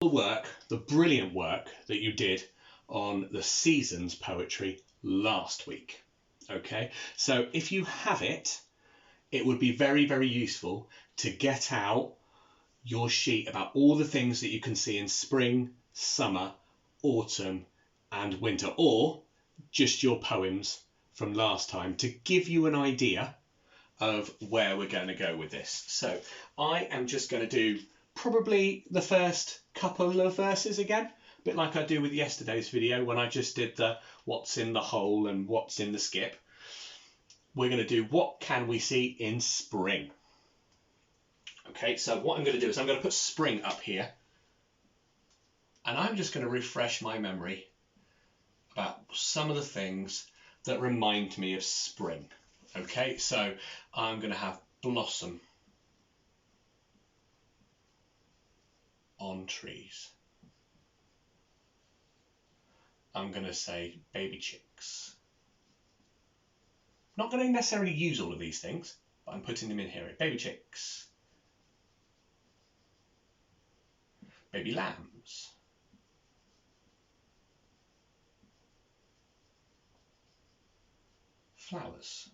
the work, the brilliant work that you did on the seasons poetry last week. Okay, so if you have it, it would be very, very useful to get out your sheet about all the things that you can see in spring, summer, autumn, and winter, or just your poems from last time to give you an idea of where we're going to go with this. So I am just going to do probably the first couple of verses again, a bit like I do with yesterday's video when I just did the what's in the hole and what's in the skip. We're going to do what can we see in spring. Okay, so what I'm going to do is I'm going to put spring up here, and I'm just going to refresh my memory about some of the things that remind me of spring. Okay, so I'm going to have blossom on trees. I'm going to say baby chicks. Not going to necessarily use all of these things, but I'm putting them in here. Baby chicks. Baby lambs. Flowers.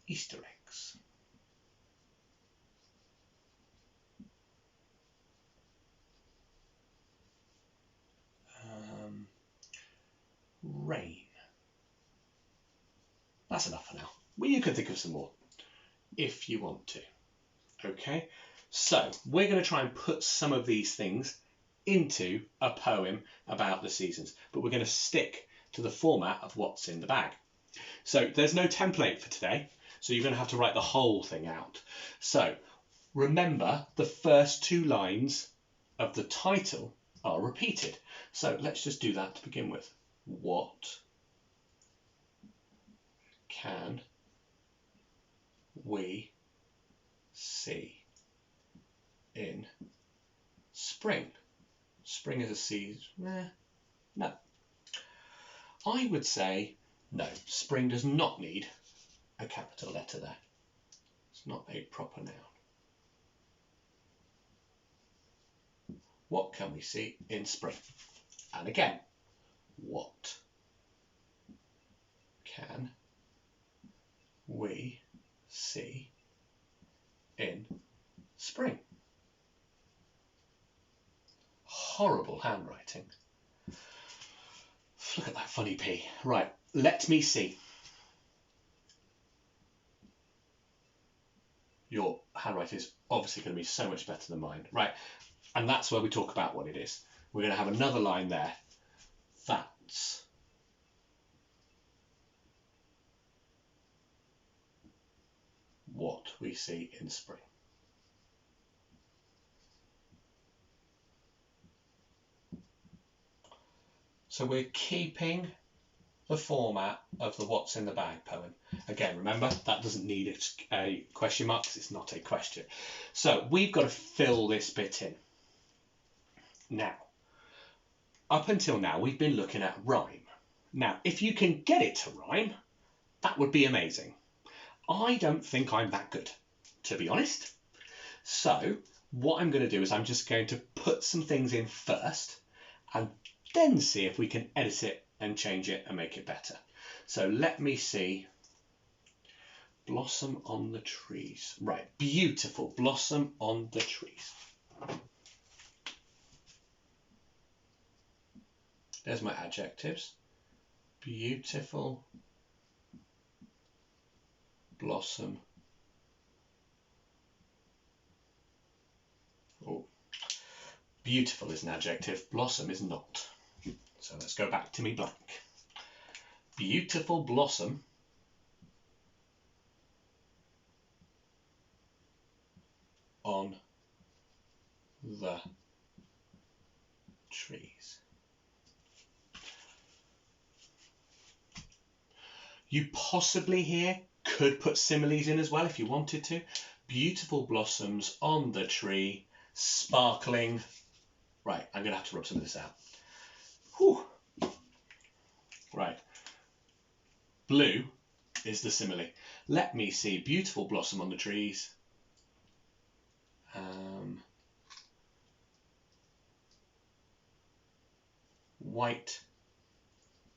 Easter eggs. Rain. That's enough for now. Well, you can think of some more if you want to. Okay, so we're going to try and put some of these things into a poem about the seasons, but we're going to stick to the format of what's in the bag. So there's no template for today, so you're going to have to write the whole thing out. So remember, the first two lines of the title are repeated. So let's just do that to begin with. What can we see in spring? Spring is a season. No. I would say no. Spring does not need a capital letter there. It's not a proper noun. What can we see in spring? And again, what can we see in spring? Horrible handwriting. Look at that funny P. Right, let me see. Your handwriting is obviously going to be so much better than mine. Right, and that's where we talk about what it is. We're going to have another line there. That's what we see in spring. So we're keeping the format of the what's in the bag poem. Again, remember, that doesn't need a question mark because it's not a question. So we've got to fill this bit in. Now, up until now, we've been looking at rhyme. Now, if you can get it to rhyme, that would be amazing. I don't think I'm that good, to be honest. So what I'm going to do is I'm just going to put some things in first and then see if we can edit it and change it and make it better. So let me see. Blossom on the trees. Right, beautiful. Blossom on the trees. There's my adjectives. Beautiful. Blossom. Oh, beautiful is an adjective. Blossom is not. So let's go back to me blank. Beautiful blossom on the trees. You possibly here could put similes in as well if you wanted to. Beautiful blossoms on the tree, sparkling. Right, I'm going to have to rub some of this out. Whew. Right. Blue is the simile. Let me see. Beautiful blossom on the trees. white,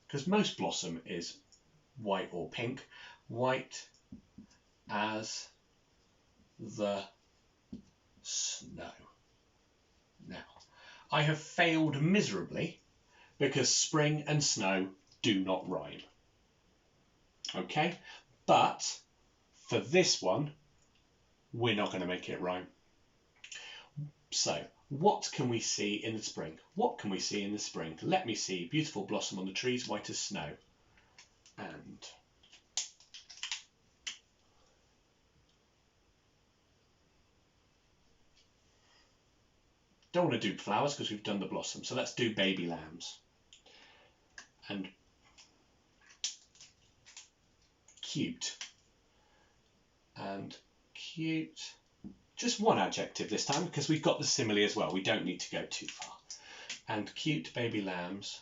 because most blossom is white or pink, white as the snow. Now, I have failed miserably because spring and snow do not rhyme. Okay, but for this one, we're not going to make it rhyme. So, what can we see in the spring? What can we see in the spring? Let me see. Beautiful blossom on the trees, white as snow. And don't want to do flowers because we've done the blossom. So let's do baby lambs. And cute. And cute. Just one adjective this time because we've got the simile as well. We don't need to go too far. And cute baby lambs.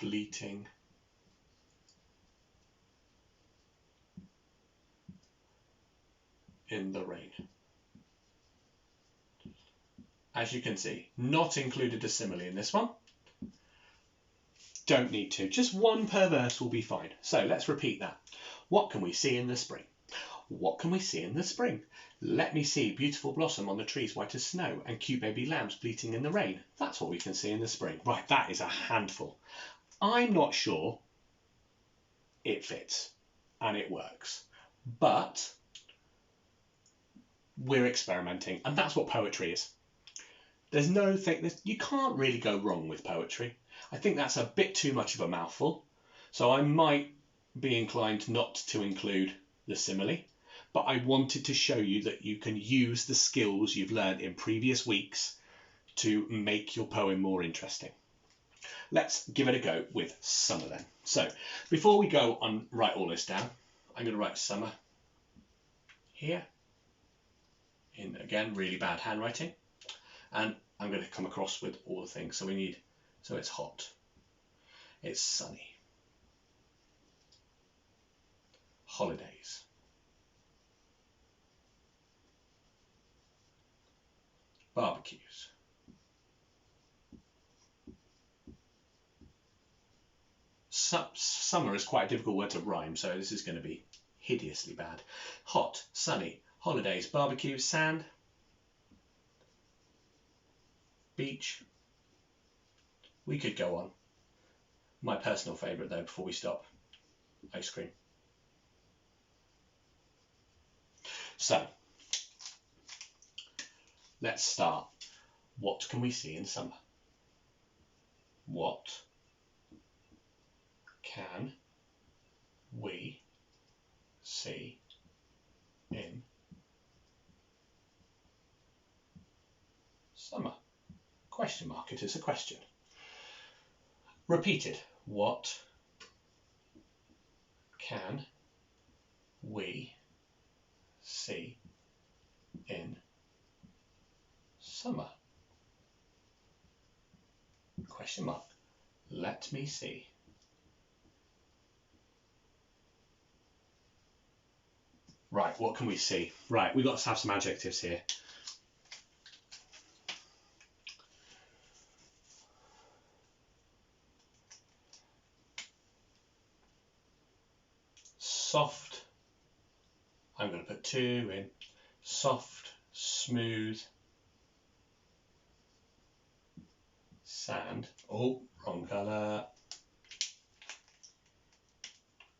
Bleating in the rain. As you can see, not included a simile in this one. Don't need to. Just one per verse will be fine. So let's repeat that. What can we see in the spring? What can we see in the spring? Let me see beautiful blossom on the trees white as snow and cute baby lambs bleating in the rain. That's what we can see in the spring. Right, that is a handful. I'm not sure it fits and it works, but we're experimenting, and that's what poetry is. There's no thing, you can't really go wrong with poetry. I think that's a bit too much of a mouthful, so I might be inclined not to include the simile, but I wanted to show you that you can use the skills you've learned in previous weeks to make your poem more interesting. Let's give it a go with summer then. So before we go and write all this down, I'm going to write summer here in, again, really bad handwriting. And I'm going to come across with all the things. So we need, so it's hot, it's sunny, holidays, barbecues, summer is quite a difficult word to rhyme, so this is going to be hideously bad. Hot, sunny, holidays, barbecue, sand, beach. We could go on. My personal favourite though, before we stop, ice cream. So, let's start. What can we see in summer? What can we see in summer? Question mark, it is a question. Repeated. What can we see in summer? Question mark. Let me see. Right, what can we see? Right, we've got to have some adjectives here. Soft, I'm going to put 2 in. Soft, smooth, sand. Oh, wrong colour.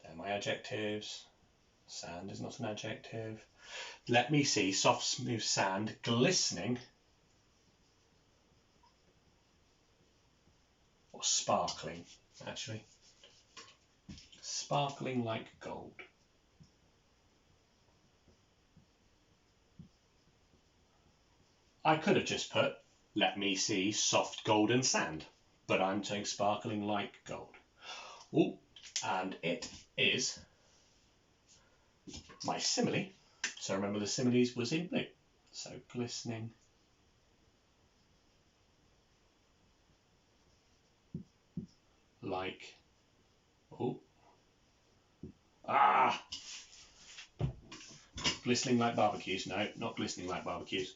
They're my adjectives. Sand is not an adjective. Let me see. Soft, smooth sand, glistening or sparkling, actually. Sparkling like gold. I could have just put, let me see soft golden sand, but I'm saying sparkling like gold. Oh, and it is my simile. So remember the similes was in blue. So glistening like, oh, ah, glistening like barbecues. No, not glistening like barbecues.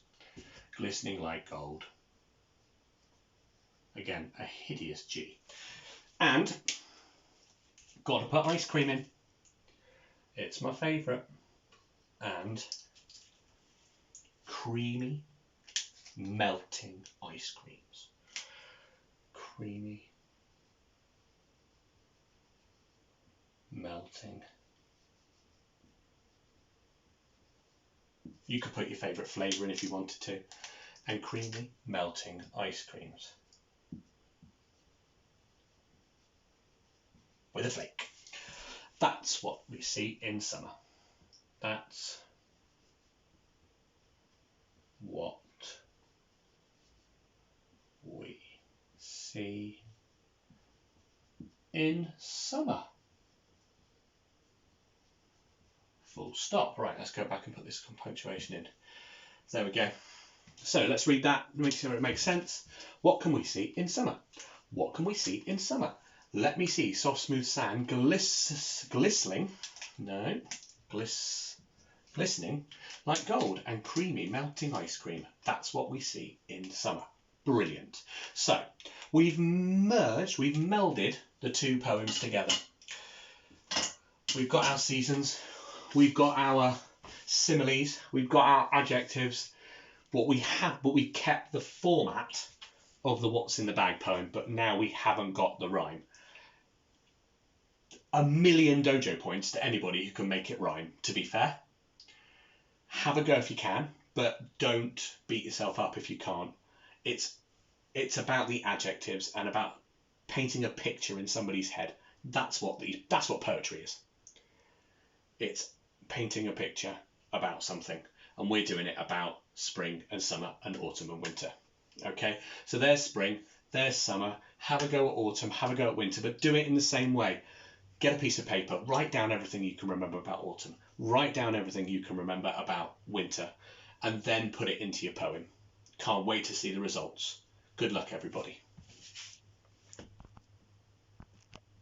Glistening like gold. Again, a hideous G. And got to put ice cream in. It's my favourite. And creamy, melting ice creams. Creamy, melting. You could put your favourite flavour in if you wanted to. And creamy, melting ice creams. With a flake. That's what we see in summer. That's what we see in summer. Full stop. Right, let's go back and put this punctuation in. There we go. So let's read that, make sure it makes sense. What can we see in summer? What can we see in summer? Let me see soft smooth sand glistening like gold and creamy melting ice cream. That's what we see in summer. Brilliant. So we've melded the two poems together. We've got our seasons, we've got our similes, we've got our adjectives. What we kept the format of the What's in the Bag poem, but now we haven't got the rhyme. 1,000,000 dojo points to anybody who can make it rhyme, to be fair. Have a go if you can, but don't beat yourself up if you can't. It's about the adjectives and about painting a picture in somebody's head. That's what poetry is. It's painting a picture about something, and we're doing it about spring and summer and autumn and winter. Okay, so there's spring, there's summer. Have a go at autumn, have a go at winter, but do it in the same way. Get a piece of paper, write down everything you can remember about autumn, write down everything you can remember about winter, and then put it into your poem. Can't wait to see the results. Good luck, everybody.